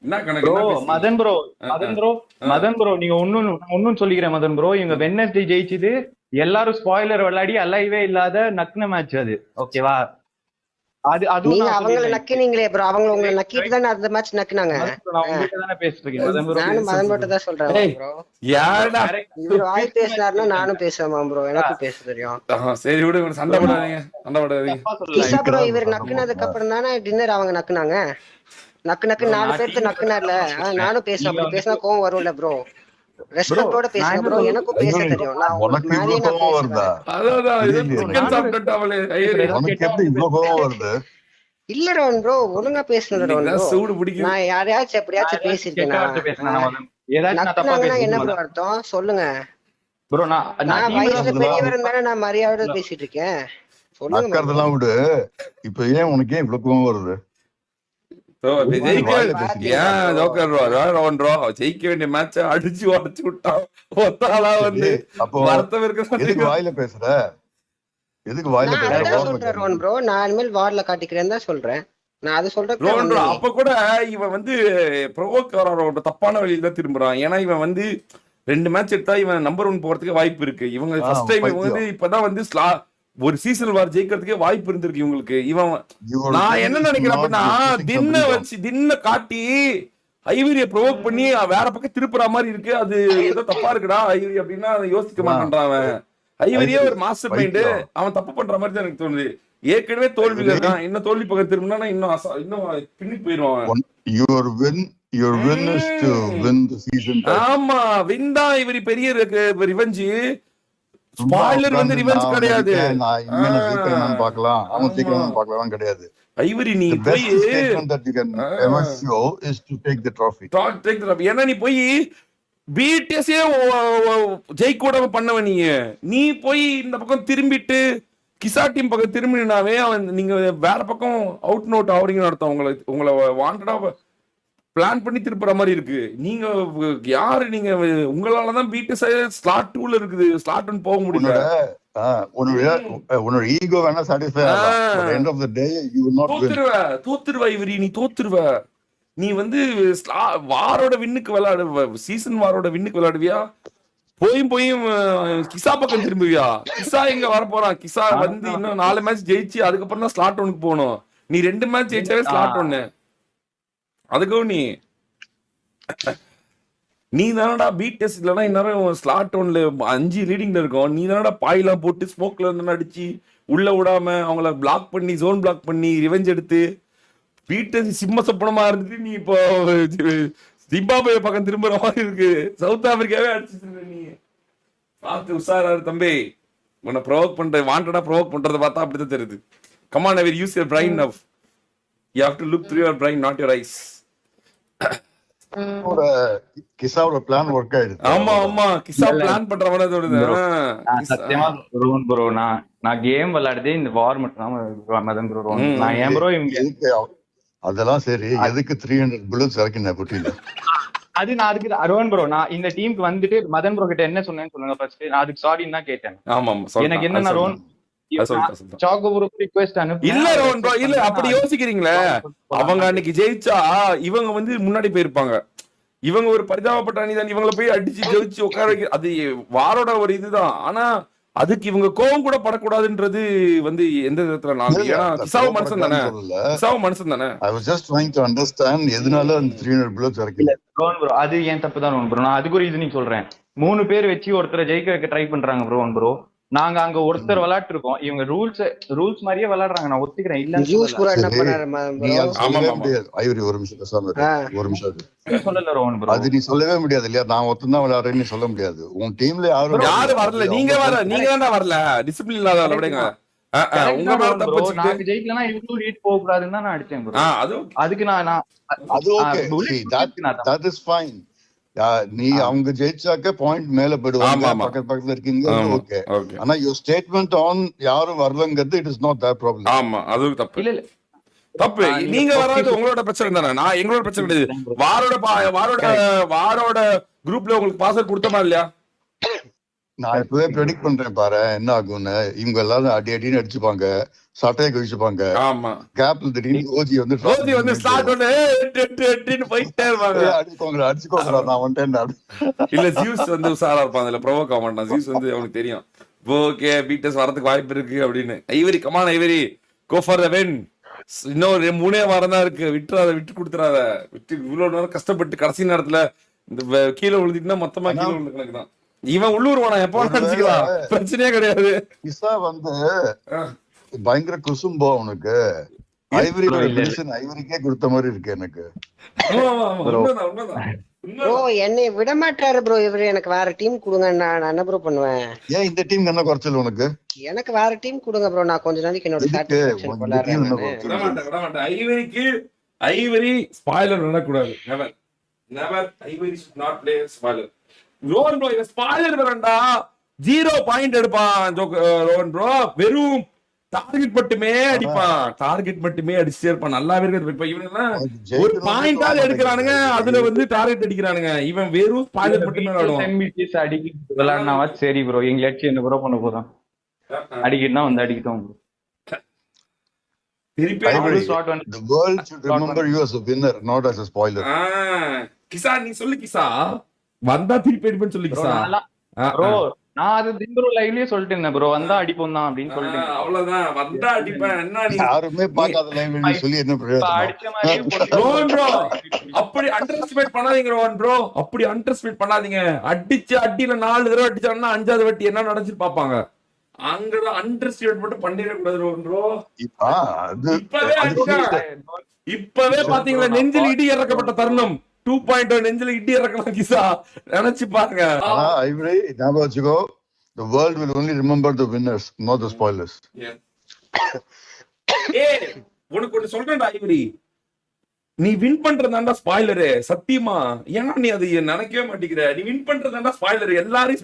என்ன கணக்கு ப்ரோ என்ன பேசுறீங்க? மதன் ப்ரோ அஹ், மதன் அஹ், ப்ரோ அஹ். மதன் ப்ரோ நீங்க ஒன்னும் சொல்லிக்கிறேன் மதன் ப்ரோ. இவங்க வெட்னஸ்டே ஜெயிச்சது எல்லாரும் ஸ்பாயிலர் விளையாடி அலைவே இல்லாத நக்குன மேட்ச் அது. ஓகேவா? அதுவும் நீங்க நான் அவங்கள சொல்லிடுறேன். நக்கினீங்களே ப்ரோ, அவங்க உங்களை நக்கிட்டு தானே அந்த மேட்ச் நக்குனாங்க. மதன் bro, நான் உங்ககிட்ட தானே பேசிட்டு இருக்கேன் மதன் ப்ரோ. சரி, நானும் சரி, மதன் சரி. மட்டும் தான் சொல்றேன் ஏய், ப்ரோ. யாருடா? இவர் வாய் பேசினாருன்னா நானும் பேசுவேமா ப்ரோ, எனக்கும் பேச தெரியும். சரி விடுங்க, சண்டை போடாதீங்க, சண்டை போடாதீங்க. தப்பா சொல்லல. கிஷா ப்ரோ இருக்கிறாரு இவர் சண்டை நக்குனதுக்கு போடுங்க. அப்புறம் தானே டின்னர் அவங்க நக்குனாங்க. நக்கு Bro, 4 நான் பேருக்கு team நக்குனார்ல. நானும் பேசுவேன், நீங்க அப்படி பேசினா கோவம் வரும்ல ப்ரோ. ரெஸ்பெக்டோட நான் பேசுங்க என்ன ப்ரோ, சொல்றேன்? எனக்கும் பேச தெரியும். நான் உங்களுக்கு உனக்கு மேலேயே இவ்வளவு நான் கோபம் வருதா? பேசுவேன். அதான் இது புரியலையே சிக்கன் எனக்கு. சாப்பிட்டுட்டாவளே ஐயோ. உனக்கு எப்படி இவ்வளவு கோபம் வருது? இல்ல ரோன் ப்ரோ, ஒழுங்கா பேசணும் ரோன் இன்னைக்குதான் ப்ரோ. சூடு பிடிக்குது. நான் யாரையாச்சும் நான் எப்படியாச்சும் ஏதாச்சும் கெட்ட பேசிருக்கேனா? வார்த்தை பேசினா மதன்? ஏதாச்சும் நான் தப்பா நக்குனாங்கன்னா என்ன ப்ரோ பேசுறேன் அர்த்தம் சொல்லுங்க. ப்ரோ? நான் நான் டீம் வயசுல அதெல்லாம் பெரியவர் இருந்தானே நான் மரியாதையோட பேசிட்டு இருக்கேன். சொல்லுங்க ப்ரோ. நக்கறதெல்லாம் விடு. இப்ப ஏன் உனக்கு ஏன் இவ்வளவு கோபம் வருது? bro, இப்ப ஊத்தி ஜெயிக்க வாயில பேசிட்டு ஏன் இருக்க. ஜோக்கர் bro, ரவுண்ட் ப்ரோ ஜெயிக்க வேண்டிய மேட்ச அடிச்சு உடச்சு விட்டான். ஒத்தாளா வந்து சரி, அப்போ வருத்தம் இருக்க எதுக்கு மாட்டேங்குது. வாயில பேசுற? எதுக்கு வாயில நான் பேசுற? அதுதான் ஓரமா சொல்றேன் சொல்லு. ரோன் ப்ரோ, நான் இனிமேல் வார்ல காட்டிக்கிறேன்னு தான் சொல்றேன். நான் அது சொல்றதுக்கு ரோன் bro, வந்தேனே. அப்ப கூட இவன் வந்து ப்ரோவோக்கரோட தப்பான வழியில தான் திரும்புறான். ஏன்னா இவன் வந்து 2 மேட்ச் எடுத்தா இவன் நம்பர் 1 போறதுக்கு வாய்ப்பு இருக்கு. இவங்க ஃபர்ஸ்ட் டைம் இவங்க வந்து பைத்தியம். இப்பதான் வந்து ஒரு சீசன் வார் ஜெயிக்கிறதுக்கே வாய்ப்பு இருந்திருக்கு இவங்களுக்கு. இவன் Your நான் thing என்ன is நினைக்கிறேன் not அப்படின்னா, you're putting தின்ன somebody down. வச்சு தின்ன காட்டி ஐவரிய ப்ரோவோக் பண்ணி வேற பக்கம் திருப்புற மாதிரி இருக்கு. அது ஏதோ தப்பா இருக்குடா ஐவரி அப்படின்னா அதை யோசிக்க மாட்டேன்றான் அவன். ஐவரியே ஒரு மாஸ்டர் மைண்ட், பைத்தியம். அவன் தப்பு பண்ற மாதிரி தான் எனக்கு தோணுது. ஏற்கனவே தோல்வியில இருக்கான், இன்னும் தோல்வி பக்கம் திரும்பினா இன்னும் பின்னி போயிருவான். Your win is to win the season title. ஆமா, வின் தான் இவரி பெரிய ரிவெஞ்ச். சும்மா ஸ்பாயிலர் வந்து உட்கார்ந்து ரிவெஞ்ச் நான் கிடையாது. இருக்கேன், நான் இனிமே நான் ஜெயிக்கிறேன்னு பார்க்கலாம், அவன் ஜெயிக்கிறான்னு பார்க்கலாம் கிடையாது. ஐவரி நீ The போய் best statement that you can ever show is to take the trophy. ஏன்னா நீ போய் பிடிஎஸ்ஏ ஜெயிக்க விடாம பண்ணவ நீ போய் இந்த பக்கம் திரும்பிட்டு கிசா டீம் பக்கம் திரும்பினாவே அவன் நீங்க வேற பக்கம் அவுட் நோட் ஆவறீங்கன்னு அர்த்தம். உங்களை வாண்டடா பிளான் பண்ணி திருப்புற மாதிரி இருக்கு. நீங்க யாரு? நீங்க உங்களாலதான் பிடிஎஸ் ஸ்லாட் 2ல இருக்குது, ஸ்லாட் 1 போக முடியல. உன்னோட ஈகோ வேணா சாட்டிஸ்ஃபை ஆகலாம், but end of the day you will not win. தோத்துருவ இவரி, நீ தோத்துருவ. நீ வந்து வாரோட வின்னுக்கு விளையாடுவ, சீசன் வாரோட வின்னுக்கு விளையாடுவியா? போயும் கிசா பக்கம் திரும்புவியா? கிசா எங்க வர போறான்? கிசா வந்து இன்னும் 4 மேட்ச் ஜெயிச்சு அதுக்கப்புறம் தான் ஸ்லாட் 1க்கு போகணும். நீ 2 மேட்ச் ஜெயிச்சாவே ஸ்லாட் 1. அதுக்கும் நீ தானடா பிடிஎஸ் இல்லைன்னா இன்னும் ஸ்லாட் 1ல 5 லீடிங்ல இருக்கும். நீ தானடா பாயெல்லாம் போட்டு ஸ்மோக்ல இருந்து அடிச்சு உள்ள விடாம அவங்கள பிளாக் பண்ணி ஜோன் பிளாக் பண்ணி ரிவெஞ்ச் எடுத்து பிடிஎஸ் சிம்ம சொப்பனமா இருந்துட்டு நீ இப்போ ஜிம்பாப்வே பக்கம் திரும்புற மாதிரி இருக்கு. சவுத் ஆப்பிரிக்காவே அடிச்சுட்டு நீ பார்த்து உஷாராரு தம்பி. உன்னை ப்ரோவோக் பண்ற வாண்டடா ப்ரோவோக் பண்றதை பார்த்தா அப்படிதான் தெரியுது. Come on, I will use your brain now. You have to look through your brain, not your eyes. கிசாவோட பிளான் ஒர்க் ஆயிடுச்சு. ஆமா கிசா பிளான் பண்றவன தோணுது. சத்தியமா ரோன் ப்ரோ, நான் கேம் விளையாடுதே இந்த வார் மட்டும் தான் மதன் ப்ரோ. நான் ஏன் ப்ரோ அதெல்லாம் சரி, எதுக்கு 300 புல்லட்ஸ் இறக்கின குட்டியில? அது நான் அதுக்கு அரோன் ப்ரோ, நான் இந்த டீமுக்கு வந்துட்டு மதன் ப்ரோ கிட்ட என்ன சொன்னேன்னு சொல்லுங்க ஃபர்ஸ்ட். நான் அதுக்கு சாரின்னு தான் கேட்டேன். ஆமா எனக்கு என்ன ரோன் சாக்கோ ப்ரோ ரிக்வெஸ்ட் அனுப்பி இல்ல ரோன் ப்ரோ, இல்ல அப்படி யோசிக்கிறீங்களே. அவங்க அன்னைக்கு ஜெயிச்சா இவங்க வந்து முன்னாடி போயிருப்பாங்க. இவங்க ஒரு பரிதாபப்பட்ட அணிதான், இவங்களை போய் அடிச்சு ஜெயிச்சு உட்கார வைக்க அது வாரோட ஒரு இதுதான். ஆனா அதுக்கு இவங்க கோவம் கூட படக்கூடாதுன்றது வந்து எந்த விதத்துல நான், ஏன்னா கிசாவும் மனுஷன் தானே, கிசாவும் மனுஷன் தானே. I was just trying to understand எதனால அந்த 300 bullets இறக்கல. ரோன் ப்ரோ அது ஏன் தப்பு தான் ரோன் ப்ரோ. நான் அதுக்கு ஒரு ரீசனிங் சொல்றேன். 3 பேர் வச்சு ஒருத்தரை ஜெயிக்க வைக்க ட்ரை பண்றாங்க ரோன் ப்ரோ. நாங்க அங்க ஒருத்தர் விளையாட்டு இருக்கோம், இவங்க ரூல்ஸ் மாதிரியே விளையாடுறாங்க. நான் ஒத்துக்கிறேன், இல்ல ஜூஸ் கூட என்ன பண்ணாரு ஐவரி ஒரு நிமிஷம் பேசாம ஒரு நிமிஷம் சொல்லல ரோன் ப்ரோ. அது நீ சொல்லவே முடியாது இல்லையா? நான் ஒருத்தன் விளையாடுறேன்னு நீ சொல்ல முடியாது. உன் டீம்ல யாரும் வரல, நீங்க தானே வரல, டிசிப்ளின் இல்லாத விடுங்க. உங்க மேல தப்பு வச்சுட்டு நாங்க ஜெயிக்கலனா இவங்க லீட் போக கூடாதுன்னு தான் நான் அடிச்சேன் ப்ரோ. அதுக்கு நான் அது ஓகே, that is fine. நீ அவங்க ஜெயிச்சாக்க பாயிண்ட் மேல போடுவாங்க, பக்கத்துல இருக்கீங்க, ஓகே. ஆனா யுவர் ஸ்டேட்மெண்ட் ஆன் யாரும் வரலங்கிறது it is not that problem. ஆமா அது தப்பு. இல்ல தப்பு, நீங்க வராது உங்களோட பிரச்சனை தானே. நான் எங்களோட பிரச்சனை கிடையாது. வாரோட குரூப்ல உங்களுக்கு பாஸ்வேர்ட் கொடுத்தமா இல்லையா? நான் இப்பவே ப்ரெடிக்ட் பண்றேன் பாரு என்ன ஆகும்னு. இவங்க எல்லாரும் அடின்னு அடிச்சுப்பாங்க, சட்டையை கழிச்சுப்பாங்க. ஆமா கேப்ல திடீர்னு ஓஜி வந்து ஓதி வந்து ஸ்லாட் ஒன்னு போயிட்டே இருப்பாங்க. அடிச்சுக்கோங்கடா நான் வந்துட்டேன். இல்ல ஜியூஸ் வந்து உசாரா இருப்பான், அதுல ப்ரொவோக் ஆக மாட்டான். ஜியூஸ் வந்து அவனுக்கு தெரியும் ஓகே பீட்டஸ் வரதுக்கு வாய்ப்பு இருக்கு அப்படின்னு. Ivory come on Ivory go for the win. இன்னும் 3 வாரம் தான் இருக்கு, விட்டுறாத, விட்டு கொடுத்துறாத. விட்டு இவ்வளவு நேரம் கஷ்டப்பட்டு கடைசி நேரத்துல இந்த கீழே விழுந்துட்டுனா மொத்தமா கீழே விழுந்து கணக்கு தான். இவன் உள்ளூர் வானா எப்ப நினைச்சுக்கலாம், பிரச்சனையே கிடையாது. கிசா வந்து பயங்கர குசும்போ அவனுக்கு. ஐவரியோட மெடிசன் ஐவரிக்கே கொடுத்த மாதிரி இருக்கு எனக்கு. ப்ரோ என்னை விட மாட்டாரு ப்ரோ இவரு. எனக்கு வேற டீம் கொடுங்க, நான் என்ன ப்ரோ பண்ணுவேன்? ஏன் இந்த டீம் என்ன குறைச்சல் உனக்கு? எனக்கு வேற டீம் கொடுங்க ப்ரோ, நான் கொஞ்ச நாளைக்கு என்னோட சாட்டிஸ்ஃபேக்ஷன் கொள்ளாறேன். ஐவரிக்கு ஐவரி ஸ்பாயிலர் நடக்கூடாது. Never never Ivory should not play spoiler. Rohan bro இவன் ஸ்பாயிலர் வரண்டா 0 பாயிண்ட் எடுப்பான். ரோஹன் ப்ரோ வெறும் டார்கெட் மட்டுமே அடிப்பான், டார்கெட் மட்டுமே அடிச்சுட்டே இருப்பான். நல்லாவே இருக்கு. இப்ப இவனுங்க ஒரு பாயிண்டாவது எடுக்கிறானுங்க, அதுல வந்து டார்கெட் அடிக்கிறானுங்க. இவன் வெறும் ஸ்பாயிலர் மட்டுமே விளையாடுவான். அடிக்கிட்டு விளையாடினாவா சரி ப்ரோ, எங்கேயாச்சும் என்ன ப்ரோ பண்ண போதும். அடிக்கிட்டுனா வந்து அடிக்கிட்டோம் bro. The world should remember you as a winner, not as a spoiler. கிசா நீ சொல்லு கிசா, வந்தா திருப்பி அடிப்பேன்னு சொல்லு கிசா. ப்ரோ நான் அது திம்பரோ லைவ்லயே சொல்லிட்டேன் ப்ரோ, வந்தா அடிப்போம் தான் அப்படின்னு சொல்லிட்டேன். அவ்வளவுதான், வந்தா அடிப்பேன். என்ன நீ யாருமே பார்க்காத லைவ்ல சொல்லி என்ன பிரயோஜனம்? அடிச்ச மாதிரி ரோஹன் ப்ரோ அப்படி அண்டர் எஸ்டிமேட் பண்ணாதீங்க. ரோஹன் ப்ரோ அப்படி அண்டர் எஸ்டிமேட் பண்ணாதீங்க. அடிச்சு அடியில 4 தடவை அடிச்சாங்கன்னா 5வது வட்டி என்ன நடந்துச்சு பாப்பாங்க. அங்கதான் அண்டர் எஸ்டிமேட் மட்டும் பண்ணிட கூடாது ரோஹன் ப்ரோ. இப்பவே அடிச்சாங்க, இப்பவே பாத்தீங்களா நெஞ்சில் இடி இறக்கப்பட்ட தருணம். 2.0 நெஞ்சில இடி இறக்கலாம் கிசா, நினைச்சு பாருங்க. ஐவரி ஞாபகம் வச்சுக்கோ, the world will only remember the winners, not the spoilers. உனக்கு ஒண்ணு சொல்றேன்டா ஐவரி, நீ வின் பண்றதாண்டா ஸ்பாயிலரு சத்தியமா. ஏன்னா நீ அது நினைக்கவே மாட்டேங்கிற. நீ வின் பண்றதாண்டா ஸ்பாயிலர், எல்லாரையும்